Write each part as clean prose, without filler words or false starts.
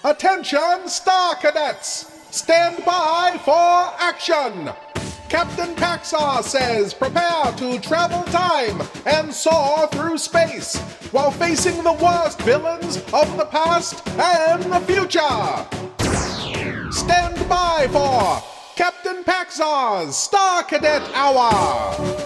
Attention, Star Cadets! Stand by for action! Captain Paxar says prepare to travel time and soar through space while facing the worst villains of the past and the future. Stand by for Captain Paxar's Star Cadet Hour.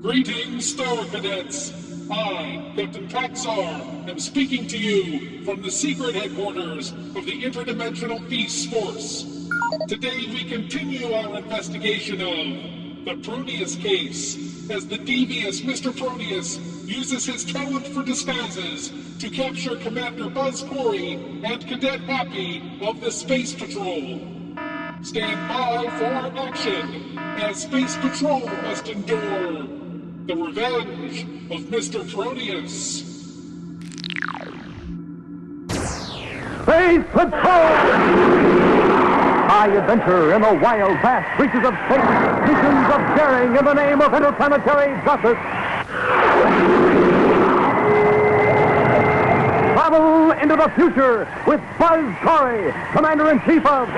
Greetings, Star Cadets! I, Captain Paxar, am speaking to you from the secret headquarters of the Interdimensional Peace Force. Today we continue our investigation of the PROTEUS case, as the devious Mr. Proteus uses his talent for disguises to capture Commander Buzz Corry and Cadet Happy of the Space Patrol. Stand by for action, as Space Patrol must endure the revenge of Mr. Proteus. Space Patrol! High adventure in the wild, vast reaches of space. Missions of daring in the name of interplanetary justice. Travel into the future with Buzz Corry, Commander-in-Chief of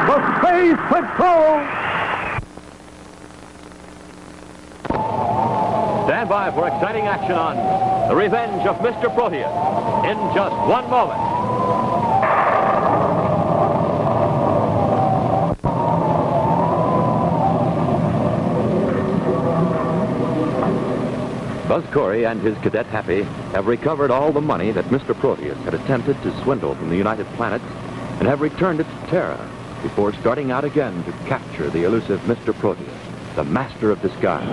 the Space Patrol! Stand by for exciting action on The Revenge of Mr. Proteus in just one moment. Buzz Corry and his cadet Happy have recovered all the money that Mr. Proteus had attempted to swindle from the United Planets and have returned it to Terra before starting out again to capture the elusive Mr. Proteus, the master of disguise.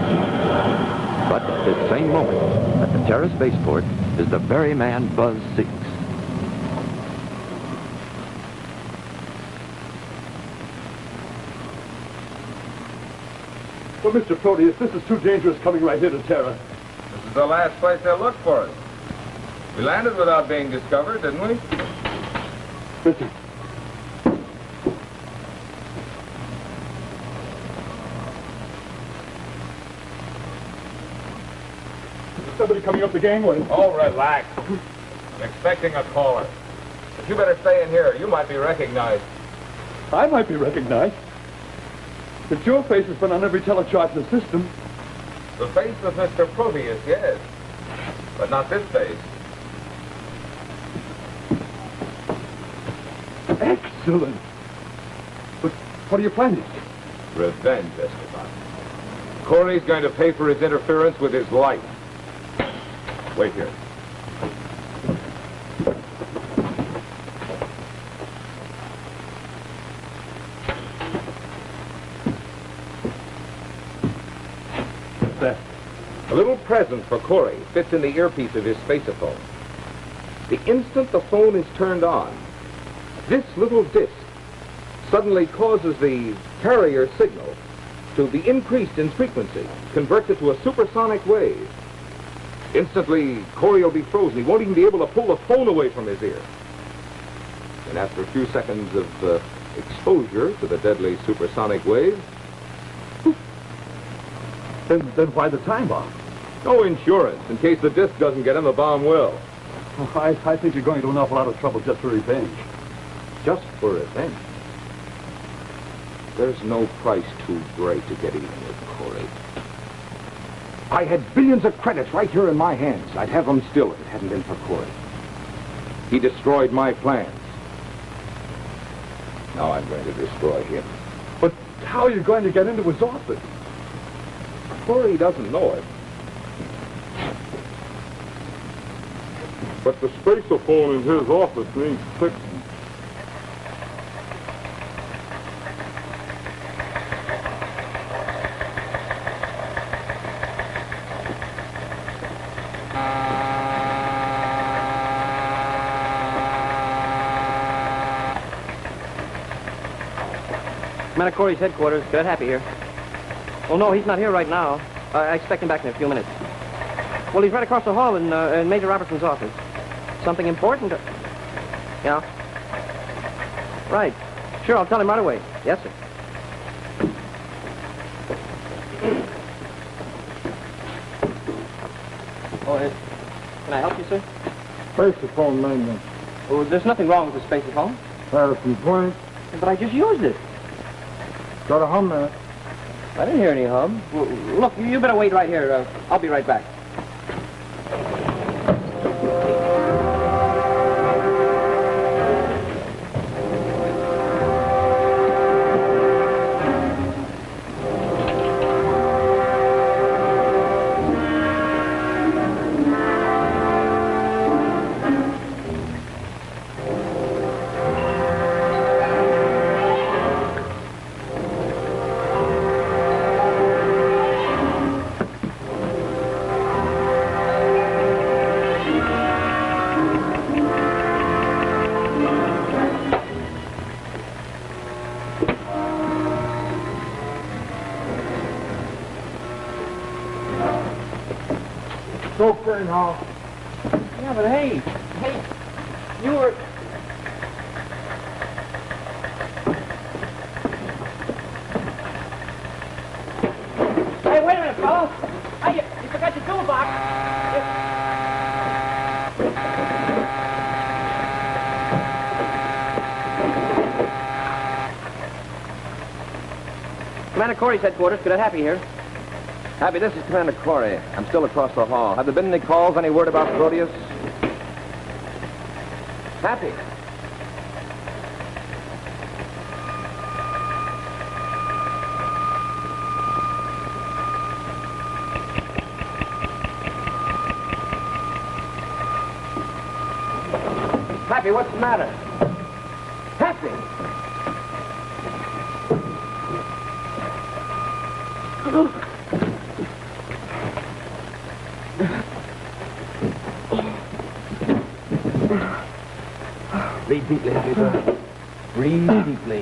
But at this same moment, at the Terra spaceport, is the very man Buzz seeks. Well, Mr. Proteus, this is too dangerous coming right here to Terra. This is the last place they'll look for us. We landed without being discovered, didn't we? Listen. Somebody coming up the gangway. Oh, relax. I'm expecting a caller. But you better stay in here. You might be recognized. I might be recognized. But your face has been on every telechart in the system. The face of Mr. Proteus, yes. But not this face. Excellent. But what are you planning? Revenge, Esteban. Corry's going to pay for his interference with his life. Wait here. What's that? A little present for Corry fits in the earpiece of his spaceophone. The instant the phone is turned on, this little disc suddenly causes the carrier signal to be increased in frequency, converts it to a supersonic wave. Instantly, Corry will be frozen. He won't even be able to pull the phone away from his ear. And after a few seconds of exposure to the deadly supersonic wave... Then why the time bomb? No insurance. In case the disc doesn't get him, the bomb will. Oh, I think you're going to an awful lot of trouble just for revenge. Just for revenge. There's no price too great to get even with Corry. I had billions of credits right here in my hands. I'd have them still if it hadn't been for Corry. He destroyed my plans. Now I'm going to destroy him. But how are you going to get into his office? Corry doesn't know it. But the spaceophone in his office needs fixing. I'm at Corry's headquarters. Cadet Happy here. Oh, no, he's not here right now. I expect him back in a few minutes. Well, he's right across the hall in Major Robertson's office. Something important? Yeah. Right. Sure, I'll tell him right away. Yes, sir. Oh, can I help you, sir? Spacephone maintenance. Oh, there's nothing wrong with the spacephone. Had a complaint. But I just used it. Got a hum in it. I didn't hear any hum. Well, look, you better wait right here. I'll be right back. Okay now. Yeah, but hey, you were... Hey, wait a minute, fellas. Hey, you forgot your toolbox. Commander Corry's headquarters. Cadet Happy here. Happy, this is Commander Corry. I'm still across the hall. Have there been any calls, any word about Proteus? Happy. Happy, what's the matter? Happy! Breathe deeply, Happy, sir. Breathe deeply.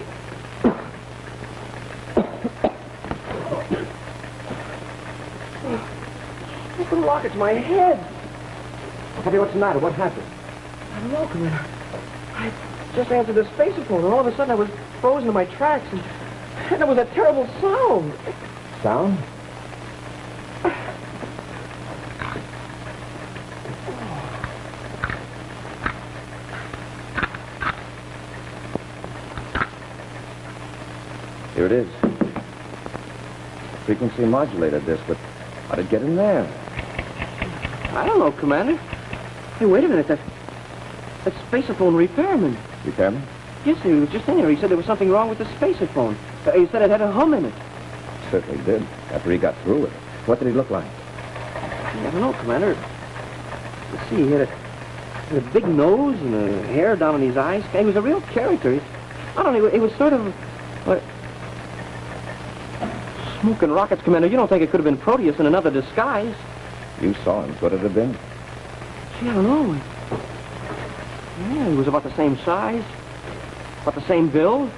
What the rocket's my head? Happy, what's the matter? What happened? I don't know, Commander. I just answered the spacephone, and all of a sudden I was frozen in my tracks, and there was a terrible sound. Sound? Here it is. Frequency modulated this, but how did it get in there? I don't know, Commander. Hey, wait a minute. That spacephone repairman. Repairman? Yes, sir, he was just in here. He said there was something wrong with the spacephone. He said it had a hum in it. Certainly did, after he got through it. What did he look like? I don't know, Commander. Let's see, he had a big nose and hair down in his eyes. He was a real character. I don't know, he was sort of... Smoking rockets, Commander. You don't think it could have been Proteus in another disguise? You saw him. Could it have been? Gee, I don't know. Yeah, he was about the same size. About the same build.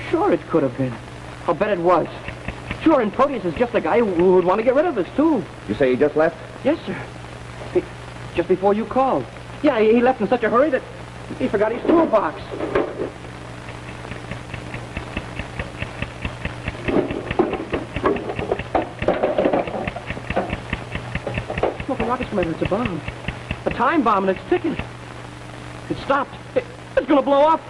Sure, it could have been. I'll bet it was. Sure, and Proteus is just the guy who would want to get rid of us, too. You say he just left? Yes, sir. Just before you called. Yeah, he left in such a hurry that he forgot his toolbox. Smoking rockets, Commander, it's a bomb. A time bomb, and it's ticking. It stopped. It's gonna blow up.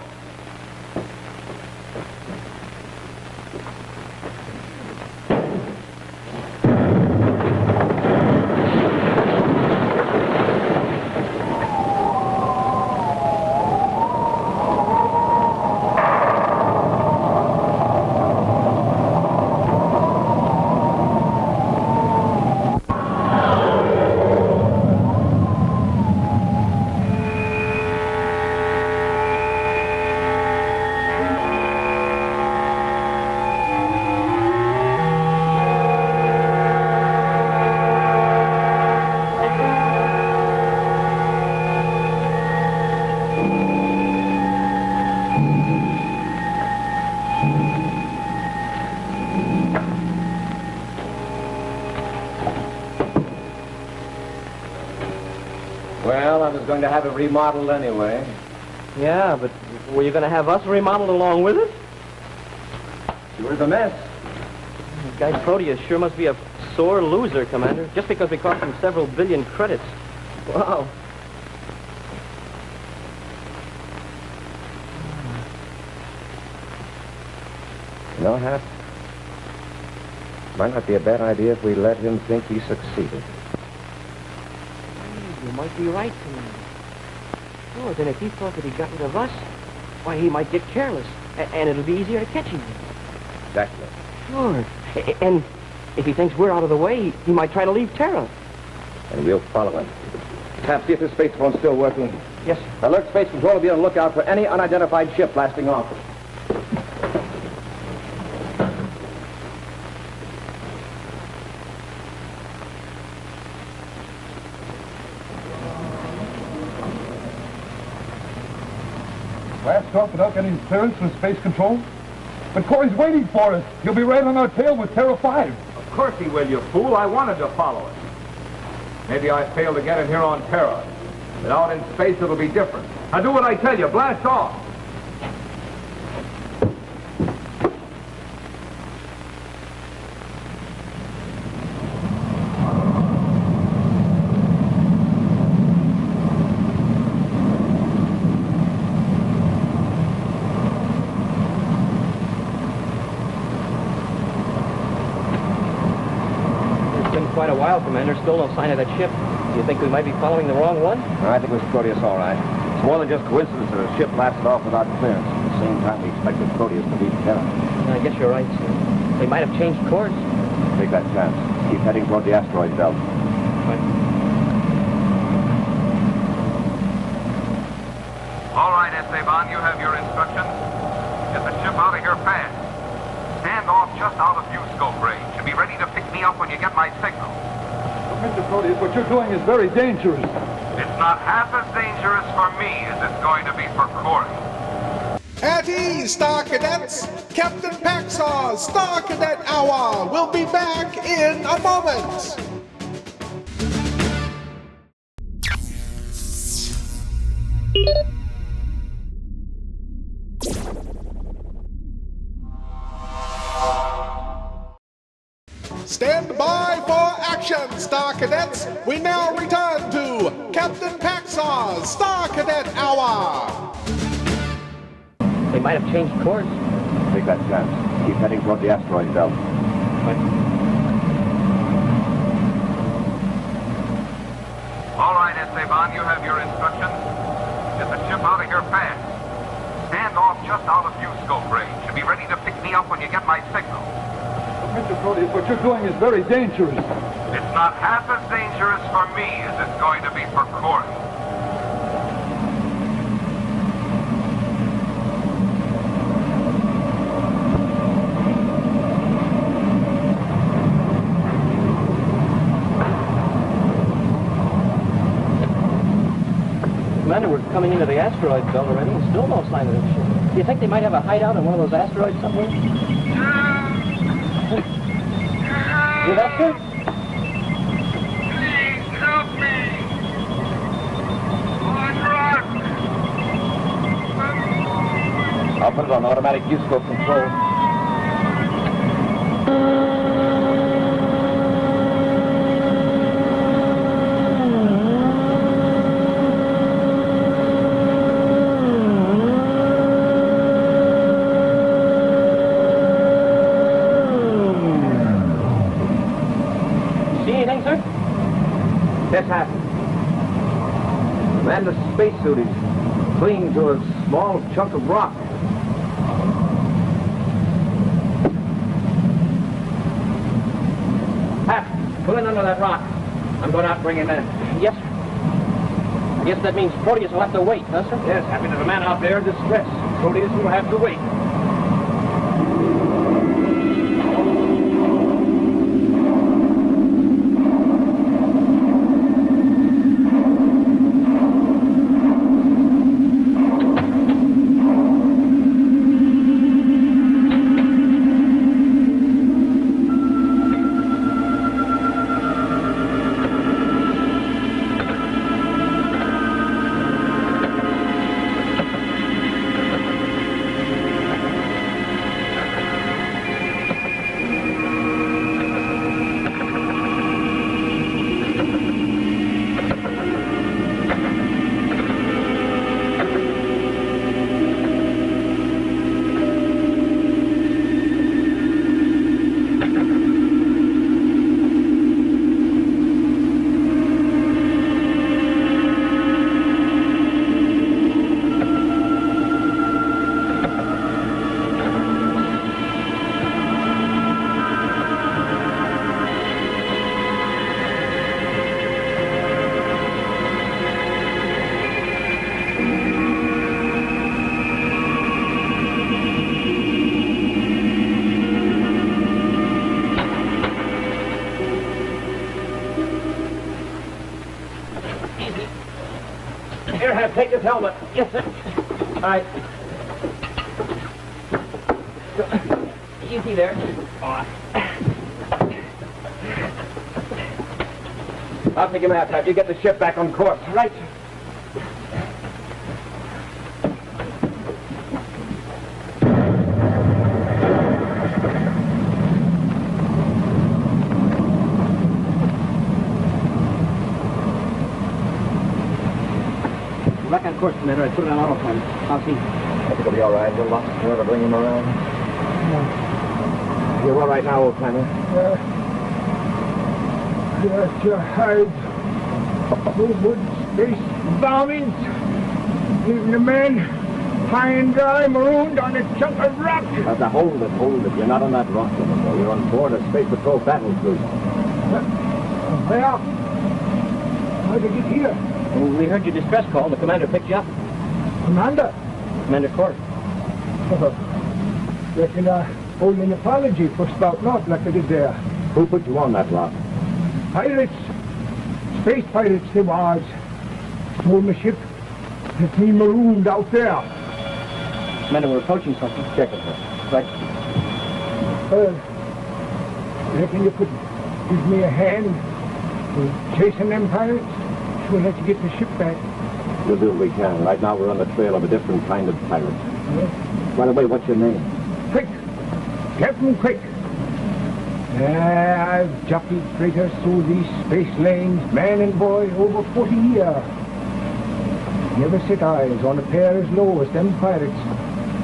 Well, I was going to have it remodeled anyway. Yeah, but were you going to have us remodeled along with it? Sure is a mess. Guy Proteus sure must be a sore loser, Commander, just because we cost him several billion credits. Wow. You know, Hap, might not be a bad idea if we let him think he succeeded. You might be right, Commander. Oh, then if he thought that he got rid of us, why, he might get careless, and it'll be easier to catch him. Exactly. Sure. And if he thinks we're out of the way, he might try to leave Terra. And we'll follow him. Cap, see if this space phone's still working. Yes, sir. Alert Space Control to be on the lookout for any unidentified ship blasting off. Blast off without getting clearance from Space Control? But Corry's waiting for us. He'll be right on our tail with Terra 5. Of course he will, you fool. I wanted to follow it. Maybe I failed to get him here on Terra. But out in space, it'll be different. Now do what I tell you. Blast off. Quite a while, Commander. Still no sign of that ship. Do you think we might be following the wrong one? I think it was Proteus, all right. It's more than just coincidence that a ship blasted off without clearance. At the same time, we expected Proteus to leave Terra. I guess you're right, sir. They might have changed course. Take that chance. Keep heading toward the asteroid belt. All right, Esteban, you have your instructions. Get the ship out of here fast. Stand off just out of view scope range and be ready to pick me up when you get my signal. But Mr. Proteus, what you're doing is very dangerous. It's not half as dangerous for me as it's going to be for Corry. At ease, Star Cadets! Captain Paxar's Star Cadet Hour will be back in a moment! Stand by for action, Star Cadets! We now return to Captain Paxar's Star Cadet Hour! They might have changed course. Take that chance. Keep heading toward the asteroid belt. All right, Esteban, you have your instructions. Get the ship out of here fast. Stand off just out of view scope range and be ready to pick me up when you get my signal. Mr. Proteus, what you're doing is very dangerous. It's not half as dangerous for me as it's going to be for Corry. Commander, we're coming into the asteroid belt already and still no sign of that ship. Do you think they might have a hideout on one of those asteroids somewhere? You that, sir? Please help me! I'll put it on automatic view scope control. This happened. The man in the spacesuit is clinging to a small chunk of rock. Cap, pull in under that rock. I'm going out and bring him in. Yes, sir. I guess that means Proteus will have to wait, huh, sir? Yes, Happy, there's a man out there in distress. Proteus will have to wait. Here, Hap, take this helmet. Yes, sir. All right. Easy there. I'll take him out, Hap. You get the ship back on course. Right, sir. Back on course, Commander. I put it on autopilot. I'll see. I think it'll be all right. You'll lock the door to bring him around. Yeah. You're all right now, old timer. Just your hides. Wood, space, bombings. Leaving the men high and dry, marooned on a chunk of rock. Now, hold it. You're not on that rock anymore. You're on board a Space Patrol battle cruiser. Well, how'd you get here? Well, we heard your distress call. The commander picked you up. Commander? Commander Corry. Reckon I owe you an apology for spouting out like I did there. Who put you on that rock? Pirates. Space pirates they was. Stole my ship. Left me marooned out there. Commander, we're approaching something. Check it, sir. Right. Reckon you could give me a hand in chasing them pirates? Sure let you get the ship back. We'll do what we can. Right now we're on the trail of a different kind of pirate. By the way, what's your name? Quick. Captain Quick. I've jockeyed freighters through these space lanes, man and boy, over 40 years. Never set eyes on a pair as low as them pirates.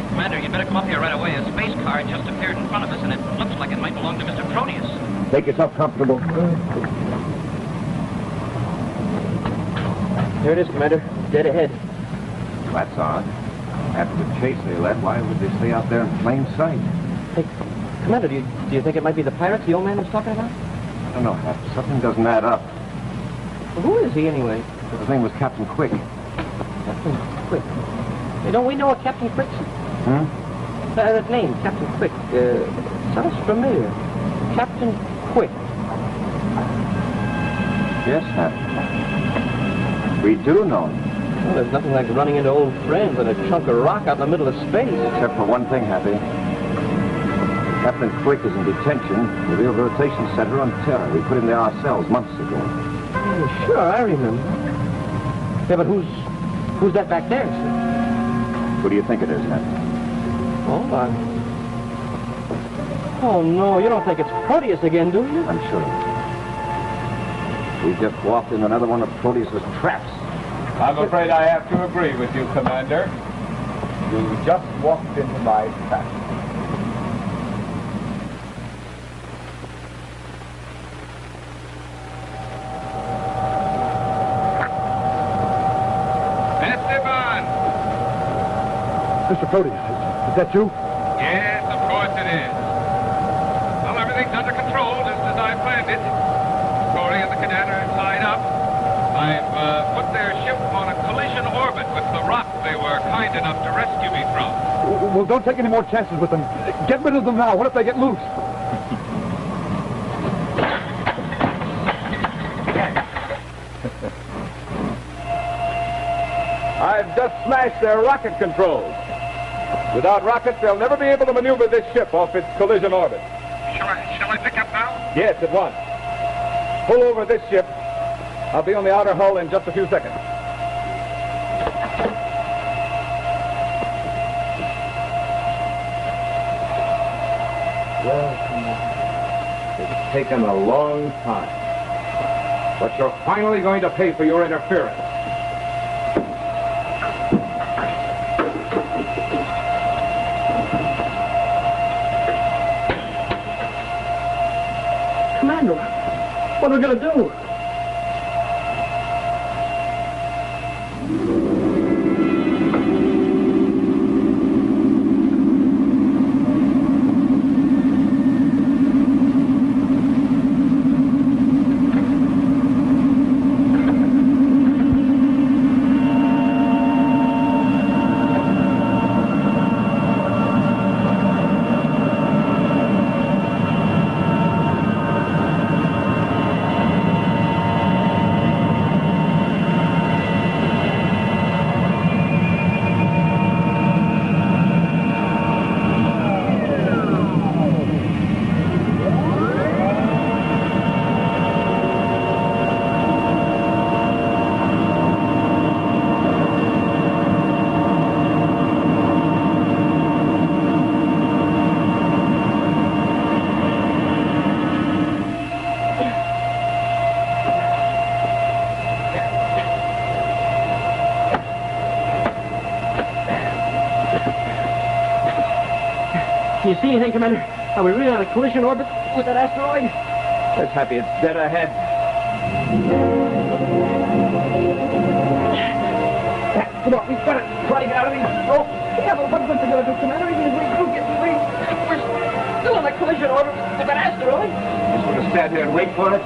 Commander, you'd better come up here right away. A space car just appeared in front of us, and it looks like it might belong to Mr. Proteus. Make yourself comfortable. Here it is, Commander. Dead ahead. That's odd. After the chase they led, why would they stay out there in plain sight? Hey, Commander, do you think it might be the pirates the old man was talking about? I don't know, Hap. Something doesn't add up. Well, who is he, anyway? His name was Captain Quick. Captain Quick. Hey, don't we know a Captain Quick? That name, Captain Quick, sounds familiar. Captain Quick. Yes, Hap. We do know him. Well, there's nothing like running into old friends on a chunk of rock out in the middle of space. Except for one thing, Happy. Captain Quick is in detention in the Rehabilitation Center on Terra. We put him there ourselves months ago. Oh, sure, I remember. Yeah, but who's that back there, sir? Who do you think it is, Happy? Oh, no, you don't think it's Proteus again, do you? I'm sure. We just walked in another one of Proteus's traps. I'm afraid I have to agree with you, Commander. You just walked into my trap. Esteban! Mr. Proteus, is that you? Yes, of course it is. Well, everything's under control, just as I planned it. Corry and the Cadet are tied up. I've put their ship on a collision orbit with the rock they were kind enough to rescue me from. Well, don't take any more chances with them. Get rid of them now. What if they get loose? I've just smashed their rocket controls. Without rockets, they'll never be able to maneuver this ship off its collision orbit. Shall I pick up now? Yes, at once. Pull over this ship. I'll be on the outer hull in just a few seconds. Well, it's taken a long time. But you're finally going to pay for your interference. Commander, what are we going to do? Can you see anything, Commander? Are we really on a collision orbit with that asteroid? Let's happy it's dead ahead. Come on, we've got to try to get out of these. Oh, yeah, but what's going to do, Commander? Even if we do get free, we're still on a collision orbit with that asteroid. Just want to stand here and wait for it?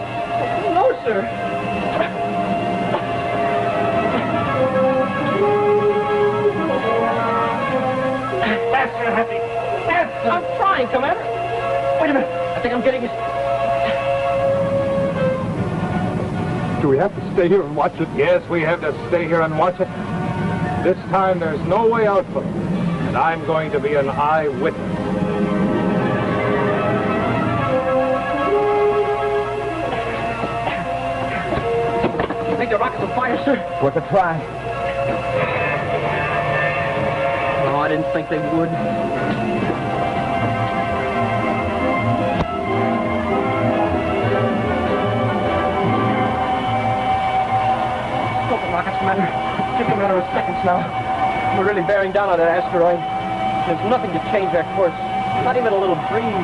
No, sir. That's happy. I'm trying, Commander. Wait a minute. I think I'm getting it. Do we have to stay here and watch it? Yes, we have to stay here and watch it. This time there's no way out for it. And I'm going to be an eyewitness. You think the rocket's on fire, sir? Worth a try. Oh, I didn't think they would. Open rockets, Commander. It's just a matter of seconds now. We're really bearing down on that asteroid. There's nothing to change our course. Not even a little breeze.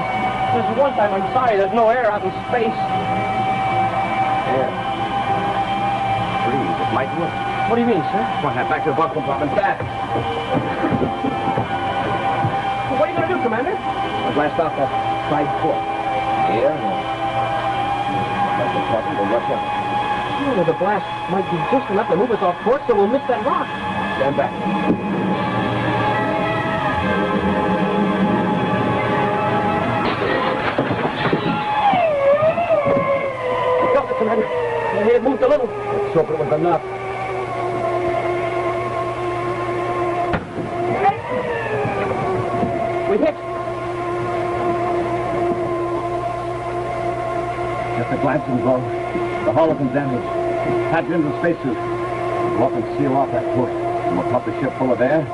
There's one time I'm sorry there's no air out in space. Air. Breathe. It might work. What do you mean, sir? Come on, now, back to the bunk compartment. Back. Well, what are you going to do, Commander? I'll blast off that side port. Here. That's the problem. We'll rush up. Oh, the blast might be just enough to move us off course, so we'll miss that rock. Stand back. Got it, Commander. It moved a little. Let's hope it was enough. We hit. Just a glancing blow. The hull isn't damaged. Patch into the spacesuit. Go up and seal off that port. And we'll pump the ship full of air,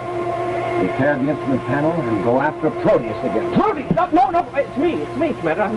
repair the instrument panel, and go after Proteus again. Proteus! No, it's me, Commander.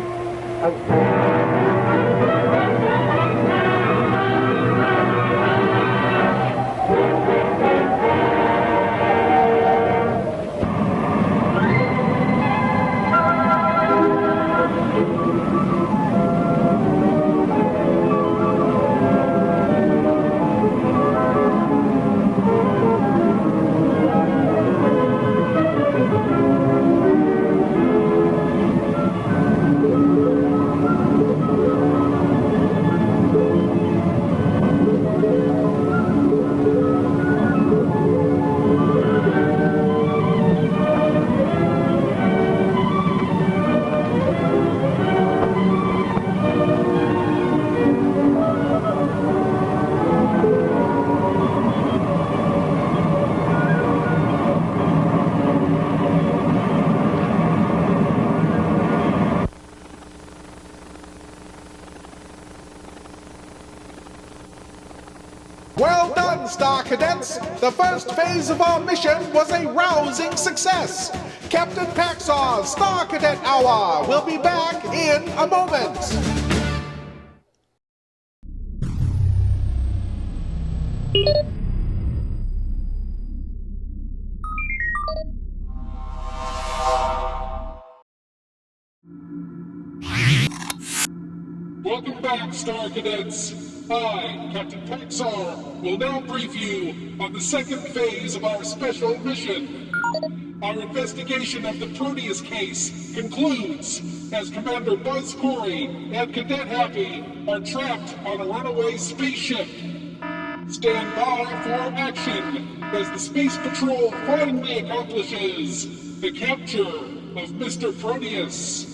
Well done, Star Cadets! The first phase of our mission was a rousing success! Captain Paxar's Star Cadet Hour will be back in a moment! Welcome back, Star Cadets. I, Captain Paxar, will now brief you on the second phase of our special mission. Our investigation of the PROTEUS case concludes as Commander Buzz Corry and Cadet Happy are trapped on a runaway spaceship. Stand by for action as the Space Patrol finally accomplishes the capture of Mr. Proteus.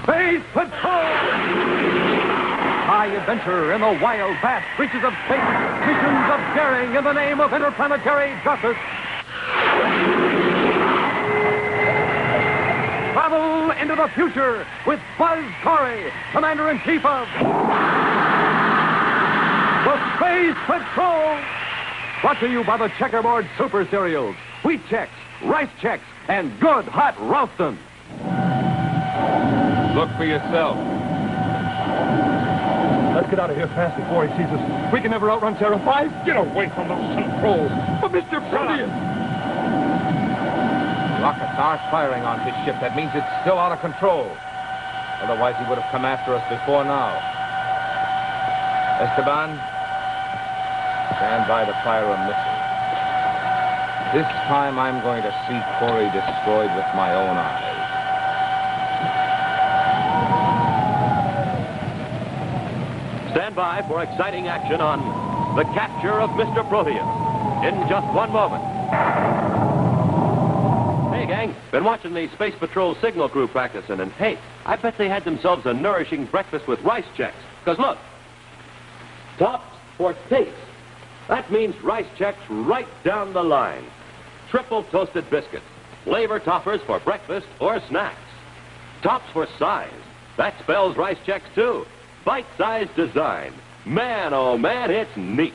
Space Patrol! High adventure in the wild, vast reaches of space. Missions of daring in the name of interplanetary justice. Travel into the future with Buzz Corry, Commander-in-Chief of the Space Patrol. Brought to you by the Checkerboard Super Cereals. Wheat Chex, Rice Chex, and good hot Ralston. Look for yourself. Let's get out of here fast before he sees us. We can never outrun Terra 5. Get away from those controls. But Mr. Proteus! Rockets are firing on his ship. That means it's still out of control. Otherwise, he would have come after us before now. Esteban, stand by to fire a missile. This time, I'm going to see Corry destroyed with my own eyes. Stand by for exciting action on the capture of Mr. Proteus in just one moment. Hey, gang, been watching the Space Patrol signal crew practicing, and hey, I bet they had themselves a nourishing breakfast with rice checks. Because look, tops for taste. That means rice checks right down the line. Triple toasted biscuits, flavor toppers for breakfast or snacks. Tops for size. That spells rice checks too. Bite-sized design. Man, oh man, it's neat.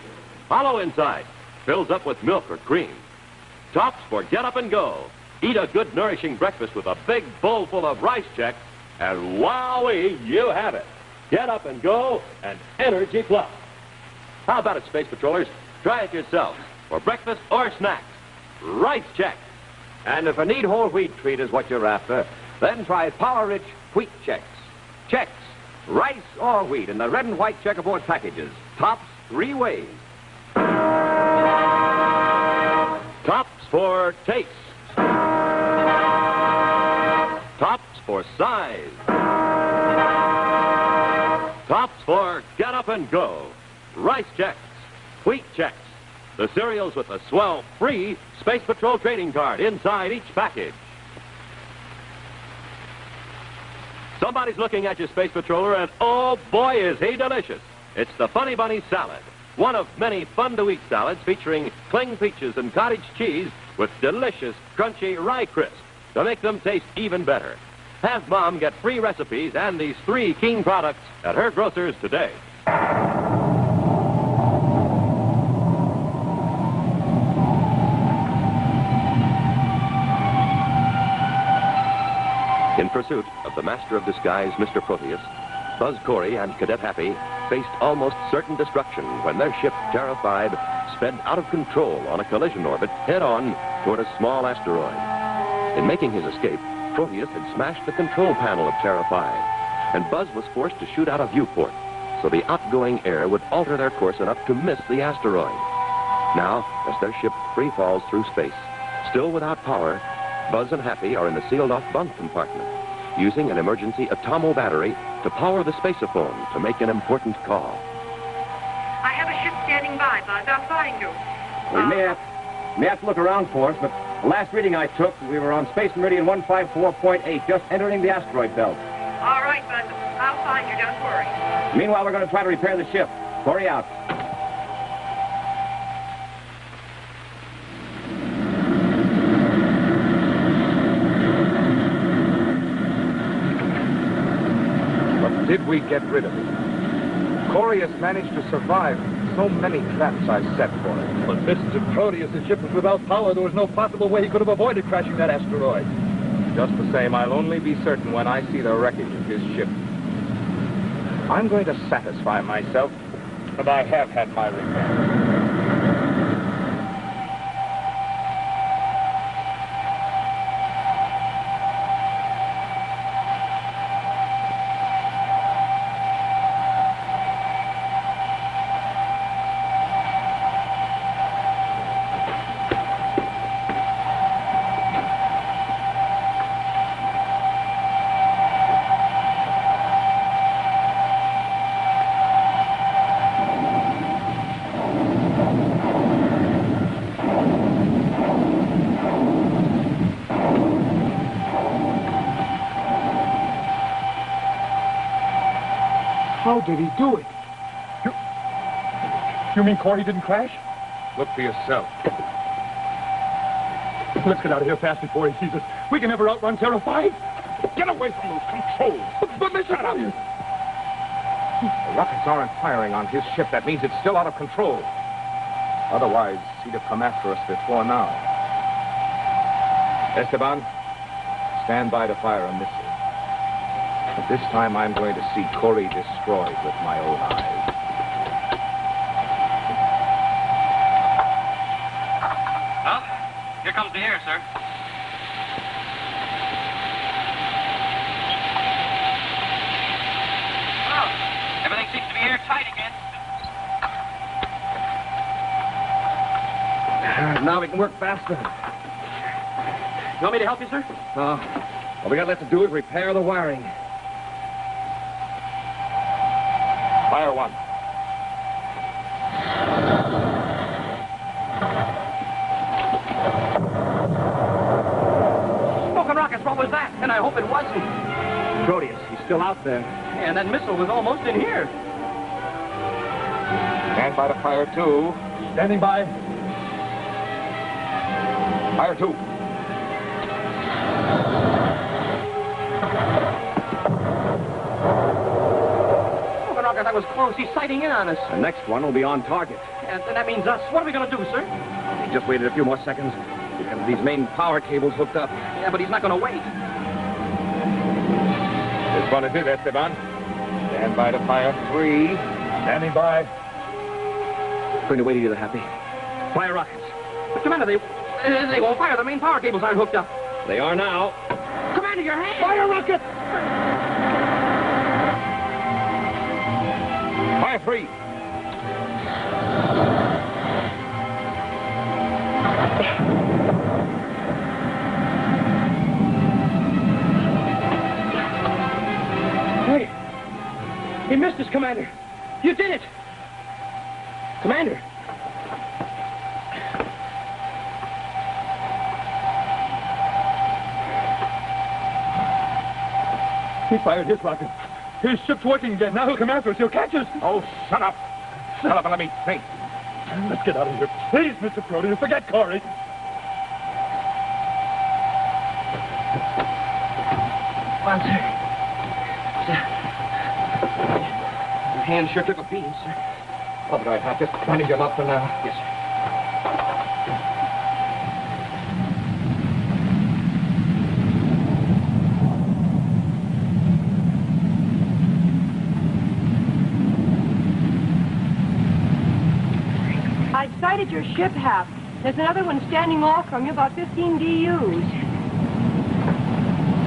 Hollow inside. Fills up with milk or cream. Tops for get up and go. Eat a good nourishing breakfast with a big bowl full of rice checks, and wowee, you have it. Get up and go and Energy Plus. How about it, Space Patrollers? Try it yourselves for breakfast or snacks. Rice checks. And if a neat whole wheat treat is what you're after, then try power-rich wheat checks. Checks, rice or wheat in the red and white checkerboard packages. Tops 3 ways. Tops for taste. Tops for size. Tops for get up and go. Rice checks, wheat checks. The cereals with a swell free Space Patrol trading card inside each package. Somebody's looking at your Space Patroller, and oh boy, is he delicious. It's the Funny Bunny Salad, one of many fun-to-eat salads featuring cling peaches and cottage cheese with delicious, crunchy rye crisp to make them taste even better. Have Mom get free recipes and these 3 Keen products at her grocer's today. In pursuit of the master of disguise, Mr. Proteus, Buzz Corry and Cadet Happy faced almost certain destruction when their ship, Terra 5, sped out of control on a collision orbit head-on toward a small asteroid. In making his escape, Proteus had smashed the control panel of Terra 5, and Buzz was forced to shoot out a viewport so the outgoing air would alter their course enough to miss the asteroid. Now, as their ship free falls through space, still without power, Buzz and Happy are in the sealed-off bunk compartment, using an emergency atomo battery to power the spaceophone to make an important call. I have a ship standing by, Buzz. I'll find you. We may have to look around for us, but the last reading I took, we were on Space Meridian 154.8, just entering the asteroid belt. All right, Buzz. I'll find you. Don't worry. Meanwhile, we're going to try to repair the ship. Corry out. Did we get rid of him? Corry has managed to survive so many traps I set for him. But Mr. Proteus' ship was without power. There was no possible way he could have avoided crashing that asteroid. Just the same, I'll only be certain when I see the wreckage of his ship. I'm going to satisfy myself that I have had my revenge. How did he do it? You mean Corry didn't crash? Look for yourself. Let's get out of here fast before he sees us. We can never outrun Terra 5. Get away from those controls! But Mr. Proteus! The rockets aren't firing on his ship. That means it's still out of control. Otherwise, he'd have come after us before now. Esteban, stand by to fire a missile. But this time I'm going to see Corry destroyed with my own eyes. Well, here comes the air, sir. now we can work faster. You want me to help you, sir? All we got left to do is repair the wiring. Fire one. Smoking rockets, what was that? And I hope it wasn't. Proteus, he's still out there. And that missile was almost in here. Stand by to fire two. Standing by. Fire two. Smoking rocket, that was close. He's sighting in on us. The next one will be on target. And that means us. What are we going to do, sir? He just waited a few more seconds. We have these main power cables hooked up. Yeah, but he's not going to wait. This one is it, Esteban. Stand by to fire three. Standing by. Going to wait either, Happy. Fire rockets. But, Commander, they won't fire. The main power cables aren't hooked up. They are now. Commander, your hand! Fire rocket! Fire three. Hey, he missed us, Commander. You did it. Commander. He fired his rocket. His ship's working again. Now he'll come after us. He'll catch us. Oh, shut up. Shut up and let me think. Let's get out of here. Please, Mr. Proteus, forget Corry. Come on, sir. Your hand sure took a beating, sir. All right, I'll just bandage him up for now. Yes, sir. I sighted your ship, Hap. There's another one standing off from you, about 15 DUs.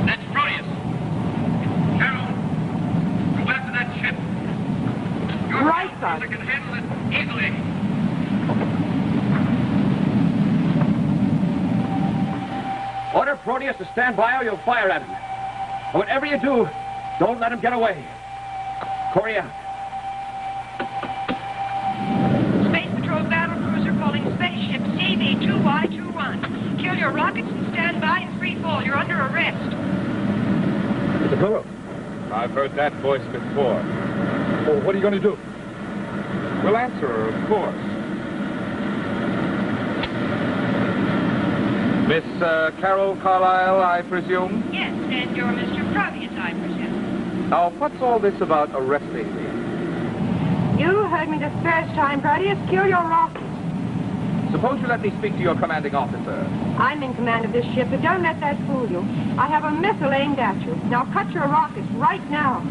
That's Proteus. Carol, go after that ship. Your Right, cruiser sir. can handle it easily. Order Proteus to stand by or you'll fire at him. And whatever you do, don't let him get away. Corry out. Space Patrol battle cruiser calling spaceship CV2Y21. Kill your rockets and stand by in free fall. You're under arrest. Mr. Corry. I've heard that voice before. Oh, what are you going to do? We'll answer her, of course. Miss Carol Carlyle, I presume? Yes, and you're Mr. Proteus, I presume. Now, what's all this about arresting me? You heard me the first time, Proteus. Kill your rockets. Suppose you let me speak to your commanding officer. I'm in command of this ship, but don't let that fool you. I have a missile aimed at you. Now cut your rockets right now.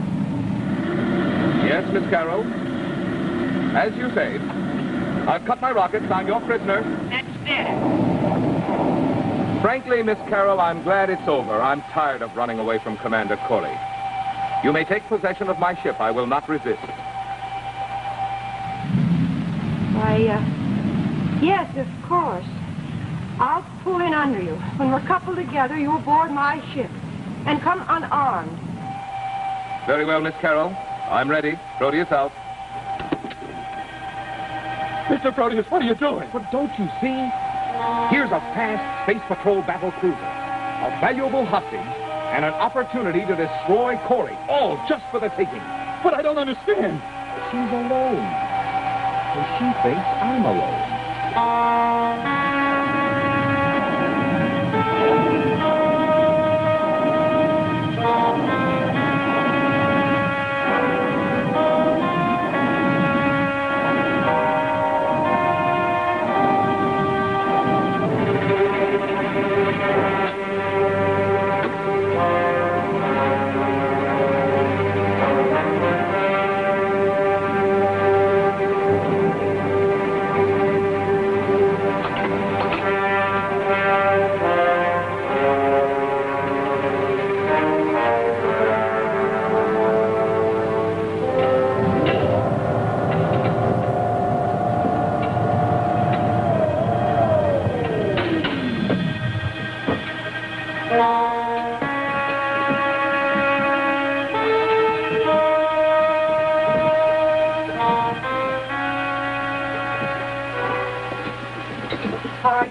Yes, Miss Carroll. As you say, I've cut my rockets. I'm your prisoner. That's better. Frankly, Miss Carroll, I'm glad it's over. I'm tired of running away from Commander Corry. You may take possession of my ship. I will not resist. Why, yes, of course. I'll pull in under you. When we're coupled together, you aboard my ship. And come unarmed. Very well, Miss Carroll. I'm ready. Proteus out. Mr. Proteus, what are you doing? But don't you see? Here's a fast Space Patrol battle cruiser, a valuable hostage, and an opportunity to destroy Corry, all just for the taking. But I don't understand. She's alone. So she thinks I'm alone.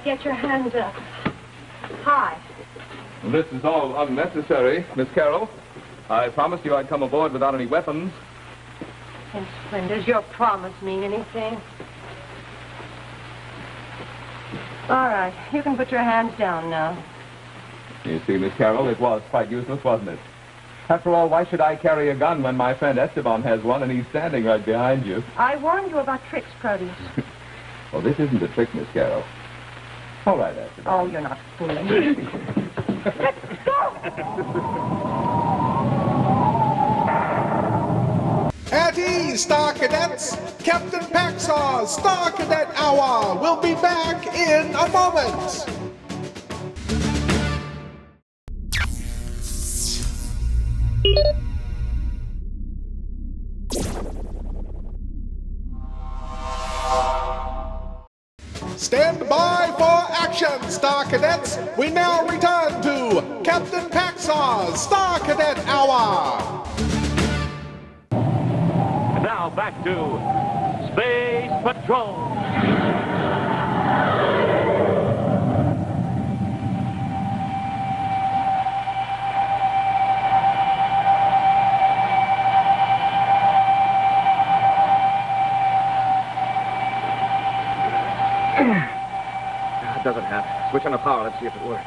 get your hands up. High. This is all unnecessary, Miss Carroll. I promised you I'd come aboard without any weapons. And does your promise mean anything? All right, you can put your hands down now. You see, Miss Carroll, it was quite useless, wasn't it? After all, why should I carry a gun when my friend Esteban has one and he's standing right behind you? I warned you about tricks, Proteus. Well, this isn't a trick, Miss Carroll. All right, Esteban. Oh, you're not fooling me. Let's go! At ease, Star Cadets! Captain Paxar's Star Cadet Hour will be back in a moment! Stand by for action, Star Cadets! We now return to Captain Paxar's Star Cadet Hour! Now back to Space Patrol. It doesn't have. Switch on the power. Let's see if it works.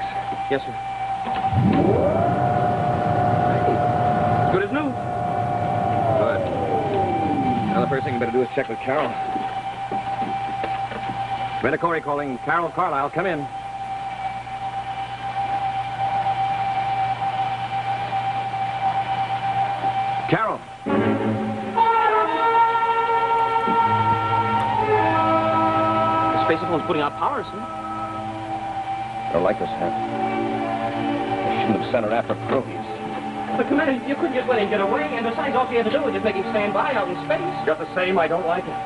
Yes, sir. Good as new. Good. Now the first thing you better do is check with Carol. Commander Corry calling. Carol Carlisle, come in. Carol. The spacephone's putting out power, sir. I don't like this hat. I shouldn't have sent her after Proteus. But, Commander, you couldn't just let him get away, and besides, all you had to do was just make him stand by out in space. Just the same, I don't like it.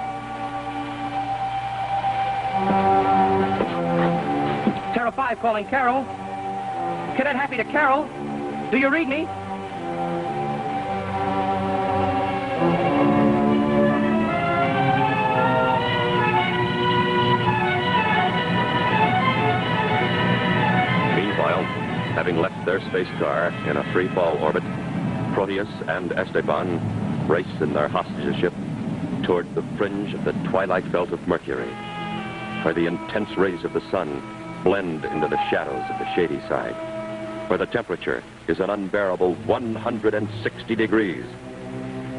Terra 5 calling Carol. Cadet Happy to Carol. Do you read me? Having left their space car in a free-fall orbit, Proteus and Esteban race in their hostage ship toward the fringe of the twilight belt of Mercury, where the intense rays of the sun blend into the shadows of the shady side, where the temperature is an unbearable 160 degrees,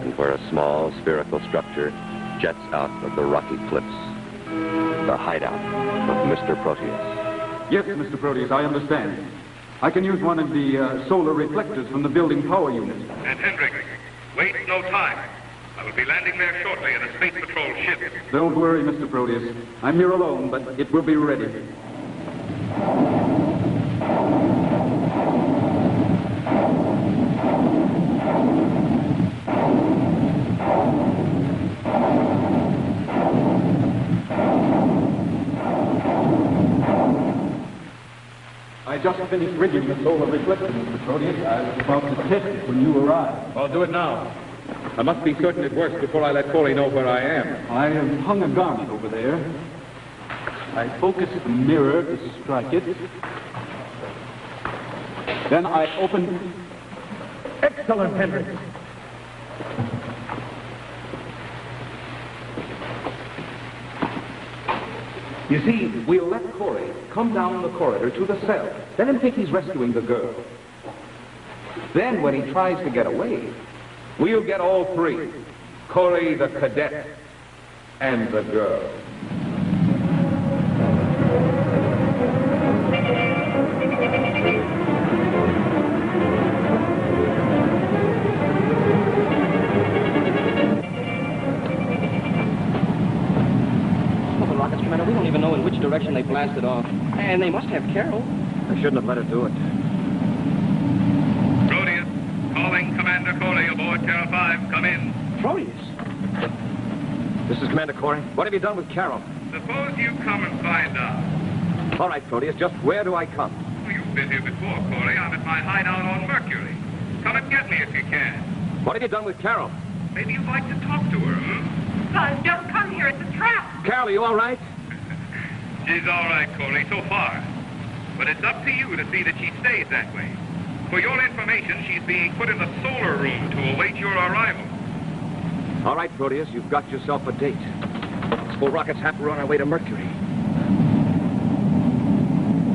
and where a small spherical structure jets out of the rocky cliffs, the hideout of Mr. Proteus. Yes, Mr. Proteus, I understand. I can use one of the solar reflectors from the building power unit. And Hendricks, waste no time. I will be landing there shortly in a Space Patrol ship. Don't worry, Mr. Proteus. I'm here alone, but it will be ready. I just finished rigging the solar reflector, Mr. Proteus. I was about to test it when you arrived. Well, do it now. I must be certain it works before I let Corry know where I am. I have hung a garment over there. I focused the mirror to strike it. Then I opened... Excellent, Henry. You see, we'll let Corry come down the corridor to the cell. Let him think he's rescuing the girl. Then, when he tries to get away, we'll get all three. Corry, the cadet, and the girl. We don't even know in which direction they blasted off. And they must have Carol. I shouldn't have let her do it. Proteus, calling Commander Corry aboard Terra 5. Come in. Proteus? This is Commander Corry. What have you done with Carol? Suppose you come and find out. All right, Proteus, just where do I come? Well, you've been here before, Corry. I'm at my hideout on Mercury. Come and get me if you can. What have you done with Carol? Maybe you'd like to talk to her, hmm? Son, don't come here. It's a trap. Carol, are you all right? She's all right, Corry, so far. But it's up to you to see that she stays that way. For your information, she's being put in the solar room to await your arrival. All right, Proteus, you've got yourself a date. Full rockets half are on our way to Mercury.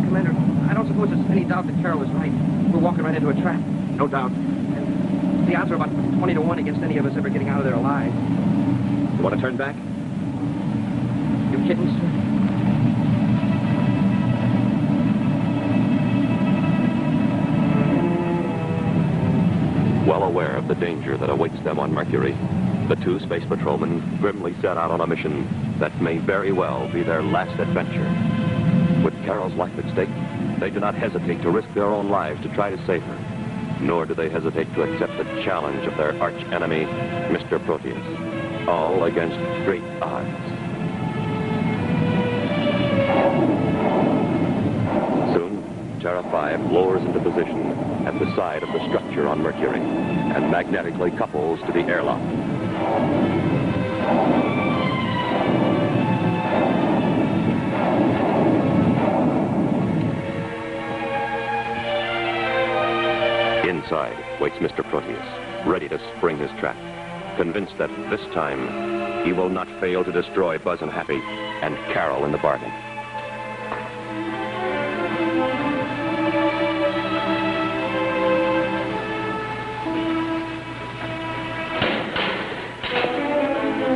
Commander, I don't suppose there's any doubt that Carol is right. We're walking right into a trap. No doubt. And the odds are about 20 to 1 against any of us ever getting out of there alive. You want to turn back? You kidding, sir? Well aware of the danger that awaits them on Mercury, the two space patrolmen grimly set out on a mission that may very well be their last adventure. With Carol's life at stake, they do not hesitate to risk their own lives to try to save her, nor do they hesitate to accept the challenge of their arch-enemy, Mr. Proteus, all against great odds. Soon, Terra 5 lowers into position at the side of the structure on Mercury and magnetically couples to the airlock. Inside waits Mr. Proteus, ready to spring his trap, convinced that this time he will not fail to destroy Buzz and Happy and Carol in the bargain.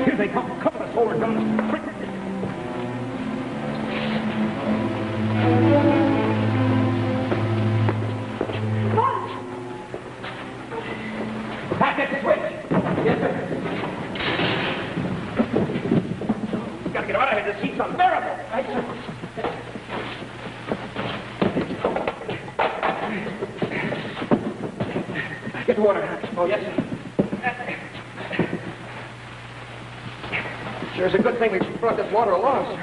Here they come. Cover the forward guns. Quick. Back at the switch. Yes, sir. We've got to get out of here. This heat's unbearable. Right, sir. Get the water. Oh, yes, sir. Sure, it's a good thing we brought this water along, sir.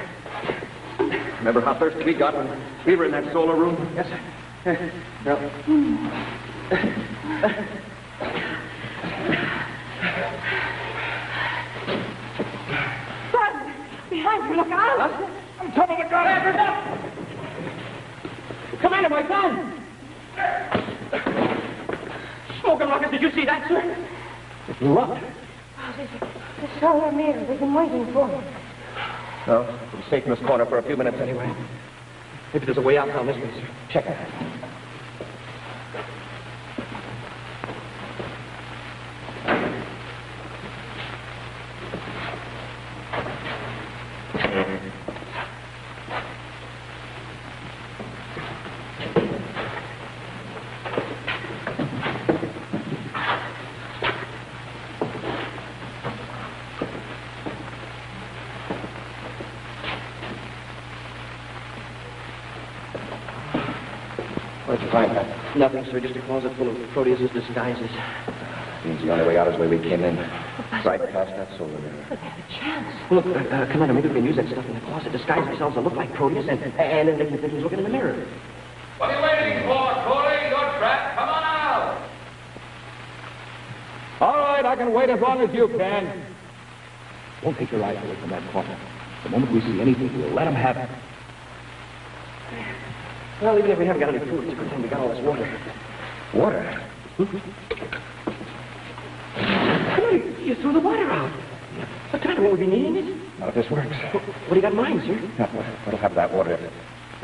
Remember how thirsty we got when we were in that solar room? Yes, sir. No. Buzz, behind you, look out! Huh? I'm trouble with God. Commander, my gun! Smoking rockets, did you see that, sir? It blew up. Oh, the solar mirror. They've been waiting for it. No, we'll be safe in this corner for a few minutes anyway. Maybe there's a way out down this way, sir. Check it. What'd you find, Pat? Nothing, sir. Just a closet full of Proteus's disguises. Means the only way out is the way we came in. Right past that solar mirror. But there's a chance. Look, Commander, maybe we can use that stuff in the closet, disguise ourselves to look like Proteus, and then they can think he's looking in the mirror. What are you waiting for, Corry? You're trapped. Come on out. All right, I can wait as long as you can. Don't take your eyes away from that corner. The moment we see anything, we'll let them have it. Well, even if we haven't got any food, it's a good thing we got all this water. Water? Commander, you threw the water out. But Commander, won't we be needing it? Not if this works. What do you got in mind, sir? What'll happen to that water if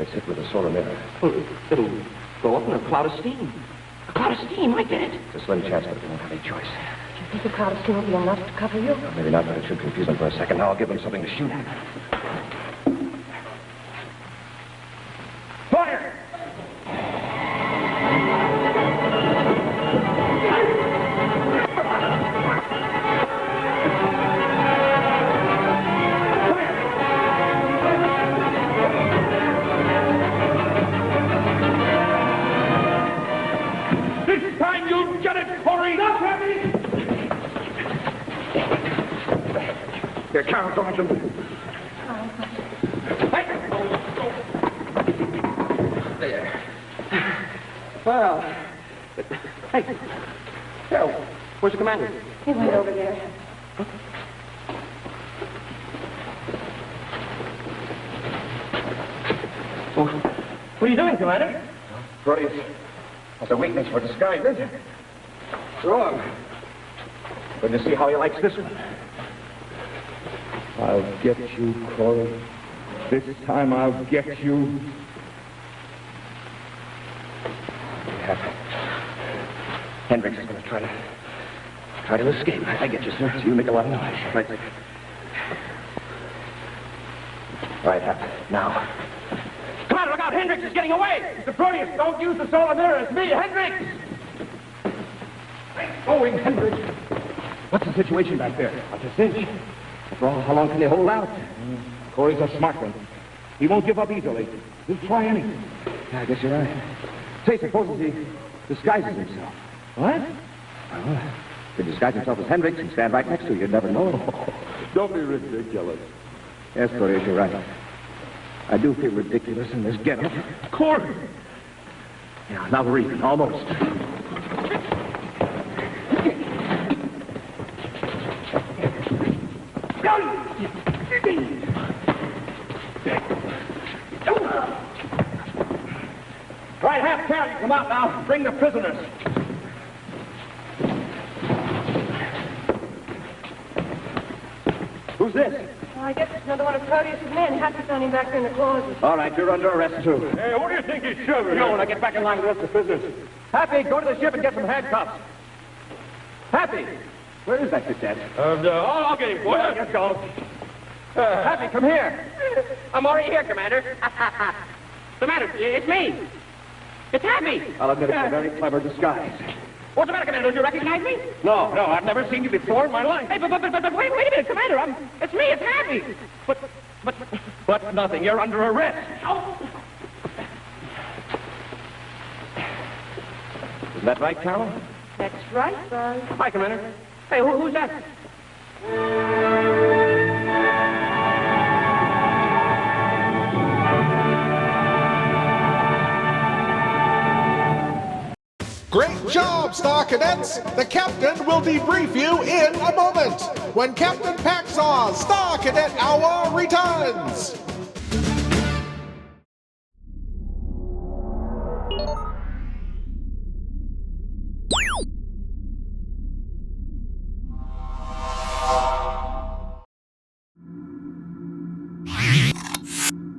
it's hit with a solar mirror? Well, it'll go up in a cloud of steam. A cloud of steam, I get it. It's a slim chance, but we won't have any choice. Do you think the cloud of steam will be enough to cover you? Well, maybe not, but it should confuse them for a second. Now I'll give them something to shoot at. Fire! This time you'll get it, Corry! Not heavy! Here, Carol, go at them. There. Well, hey, Carol, where's the commander? He went over there. What are you doing, Commander? Proteus has a weakness for disguises. Wrong. Good to see how he likes this one. I'll get you, Corry. This time I'll get you. Hendricks is going to try to escape. I get you, sir. So you make a lot of noise. Right. All right, Hap. Now. Commander, look out! Hendricks is getting away! Mr. Proteus, don't use the solar mirror. It's me, Hendricks! Going, Hendricks. What's the situation back there? Not a cinch. After all, how long can they hold out? Corry's a smart one. He won't give up easily. He'll try anything. I guess you're right. Say, suppose he disguises himself. What? Well, if he disguises himself as Hendricks and stand right next to you, you'd never know. Don't be ridiculous. Yes, Corry, you're right. I do feel ridiculous in this getup. Corry! Yeah, now we're even, almost. Right, half count. Come out now. Bring the prisoners. Who's this? Well, I guess it's another one of Proteus's men. Happy found him back there in the closet. All right, you're under arrest, too. Hey, what do you think he's shoving? No, when I get back in line with the rest of the prisoners. Happy, go to the ship and get some handcuffs. Happy! Where is that cadet? I'll get him for you. Let's go. Happy, come here. I'm already here, Commander. The matter? It's me. It's Happy. I'll admit it's a very clever disguise. What's the matter, Commander? Don't you recognize me? No, I've never seen you before in my life. Hey, but wait a minute, Commander. It's me. It's Happy. But nothing. You're under arrest. Oh. Isn't that right, Carol? That's right, Buzz. Hi, Commander. Hey, who's that? Great job, Star Cadets! The captain will debrief you in a moment when Captain Paxar's Star Cadet Hour returns!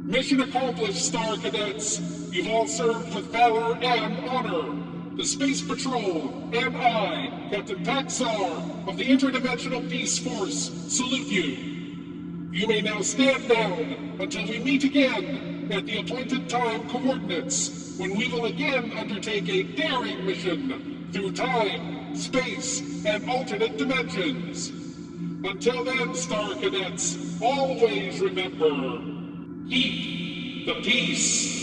Mission accomplished, Star Cadets. You've all served with valor and honor. The Space Patrol and I, Captain Paxar of the Interdimensional Peace Force, salute you. You may now stand down until we meet again at the appointed time coordinates, when we will again undertake a daring mission through time, space, and alternate dimensions. Until then, Star Cadets, always remember, keep the peace.